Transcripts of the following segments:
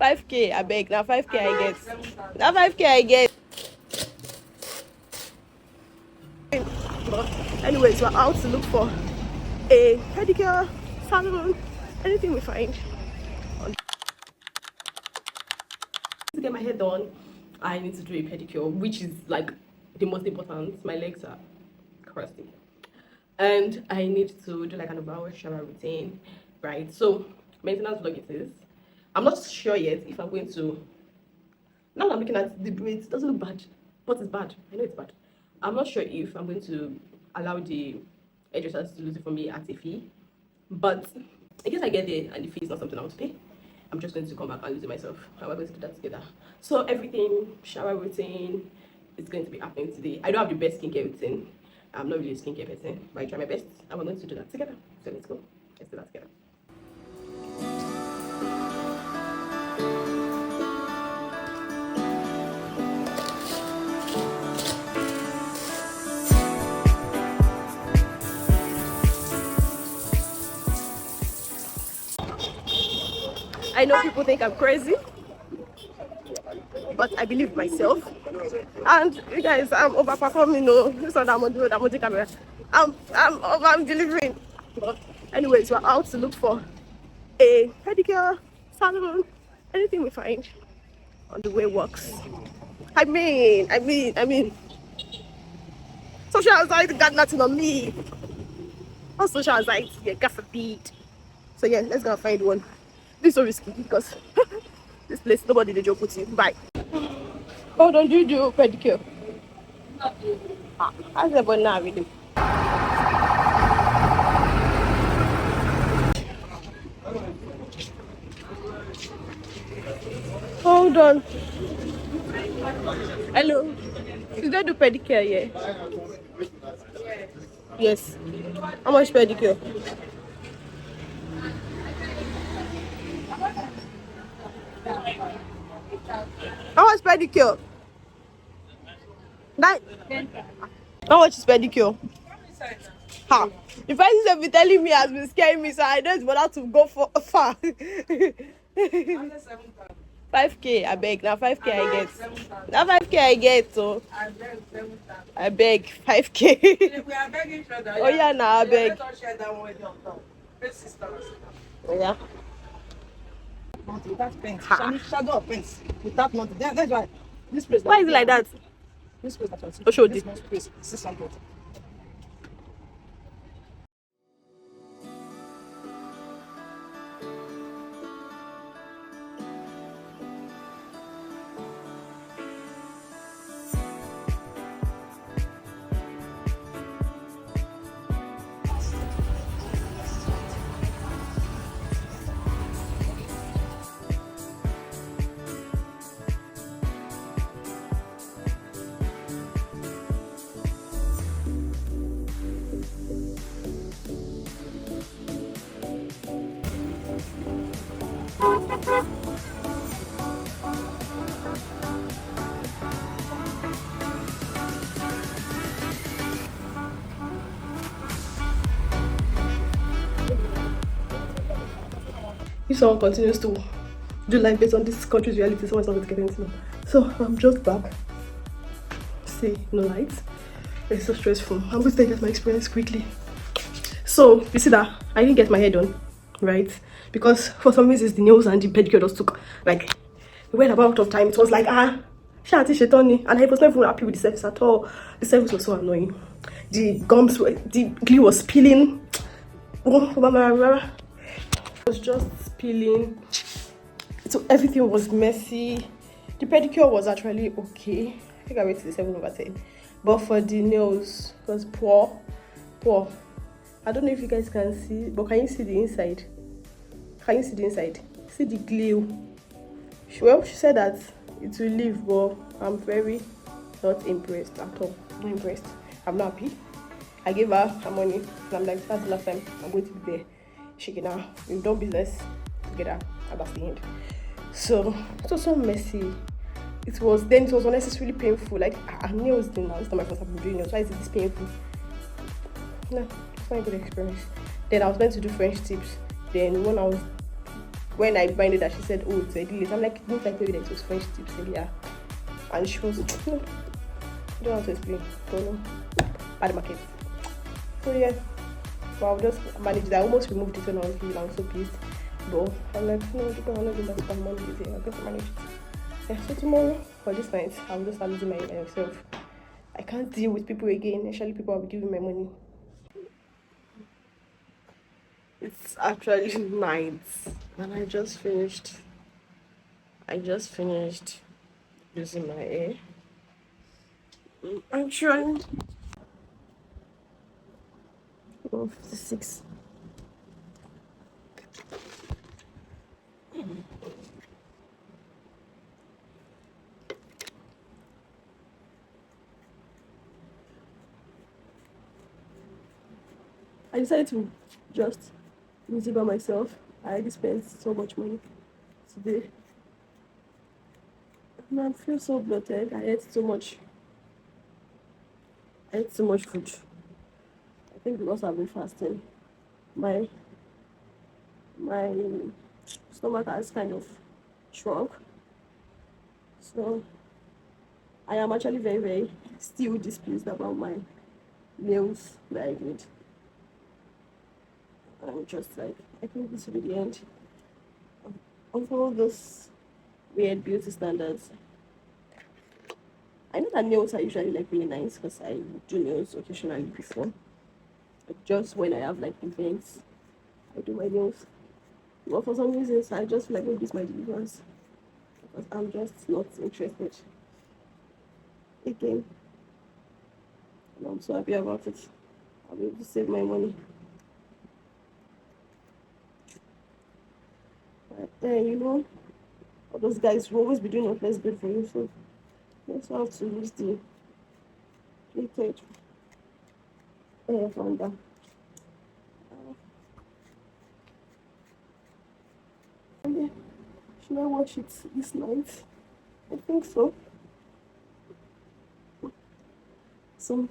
5K, I beg. Now 5K I get. Now 5K I get. But anyways, we're out to look for a pedicure, salon, anything we find. To get my hair done, I need to do a pedicure, which is like the most important. My legs are crusty. And I need to do like an hour shower routine, right? So maintenance vlog it is. I'm not sure yet if I'm going to. Now that I'm looking at the braids, it doesn't look bad, but it's bad. I know it's bad. I'm not sure if I'm going to allow the hairdressers to lose it for me at a fee, but I guess I get there and the fee is not something I want to pay. I'm just going to come back and lose it myself. How am I going to do that together? So everything, shower routine, is going to be happening today. I don't have the best skincare routine. I'm not really a skincare person, but I try my best and we're going to do that together. So let's go. Let's do that together. I know people think I'm crazy, but I believe myself. And you guys, I'm overperforming. No, this one I'm on the camera. I'm delivering. But anyways, we're out to look for a pedicure, salon, anything we find on the way works. I mean. Social anxiety got nothing on me. On social anxiety, yeah, God forbid. So yeah, let's go find one. This is so risky because this place nobody they joke with you. Bye. Oh, don't you do pedicure? I said, but now we do. Hold on. Hello. Did they do pedicure? Yeah. Yes. How much pedicure? How much pedicure? Nine. How much is pedicure? Ha. The person have been telling me has been scaring me, so I don't bother to go for far. 5K, I beg. Now 5K I get. Now 5K I get, so I beg 5K. We are begging each other. Oh yeah, now I beg. Let us share that one with your dog. Sisters. Oh yeah. Without pens. Shadow of pens. Without nothing. That's why this place. Why is it like that? This place that was. Oh, show this this. place. 600. If someone continues to do life based on this country's reality, someone's not going to get anything. So I'm just back. See, no lights. It's so stressful. I'm going to take out my experience quickly. So you see that I didn't get my hair done, right? Because for some reasons the nails and the pedicure just took like we went about out of time. It was like Shanti Shetoni, and I was not even happy with the service at all. The service was so annoying. The glue was peeling. It was just peeling. So everything was messy. The pedicure was actually okay. I think I rated it 7/10. But for the nails, it was poor. I don't know if you guys can see, but can you see the inside? Can you see the inside? See the glue? Well, she said that it will leave, but I'm very not impressed at all. Not impressed. I'm not happy. I gave her her money, and I'm like, that's the last time I'm going to be there. Shaking her. We've done business together, and that's the end. So it was so messy. It was unnecessarily painful. Like her nails did now. It's not my first time doing nails. Why is it this painful? No, it's not a good experience. Then I was meant to do French tips. Then when I was when I minded that she said, oh, it's a delete. I'm like, didn't I tell you that it was French tips? And yeah. And she was, no, I don't know how to explain. Don't know. At the market. So yeah. But I'll just manage that. I almost removed it when I was leaving. I was so pissed. But I'm like, no, I'm not doing that for Monday. I'll just manage it. Yeah, so tomorrow or this night, I'll just start losing myself. I can't deal with people again, especially people I'll be giving my money. It's actually night, and I just finished using my hair. I'm trying. Oh, 56. I decided to just use it by myself. I already spent so much money today. And I feel so bloated. I ate so much. I ate so much food. I think because I've been fasting, my stomach has kind of shrunk. So I am actually very, very still displeased about my meals that I did. I'm just like, I think this will be the end of all those weird beauty standards. I know that nails are usually like really nice because I do nails occasionally before. Like just when I have like events, I do my nails. But for some reasons, I just feel like maybe this my deliverance because I'm just not interested again. And I'm so happy about it. I'll be able to save my money. But then, you know, all those guys will always be doing what's good for you. So that's why I have to use the treated hair founder. Yeah, should I wash it this night? I think so. So,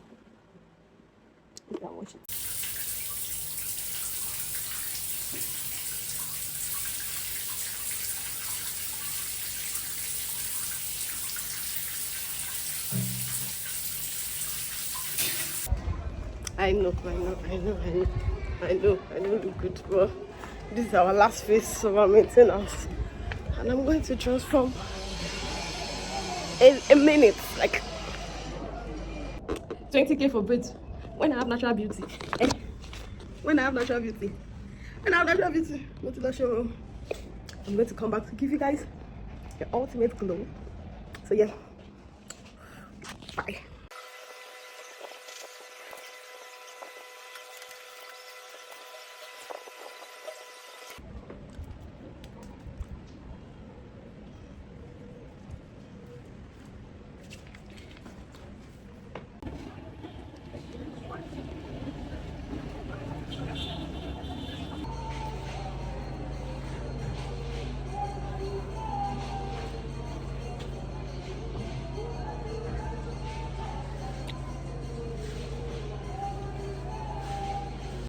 I can wash it. I know, I don't look good, but this is our last phase of our maintenance. And I'm going to transform in a minute, like 20K for braids. When I have natural beauty. When I have natural beauty. Motivation. I'm going to come back to give you guys the ultimate glow. So yeah. Bye.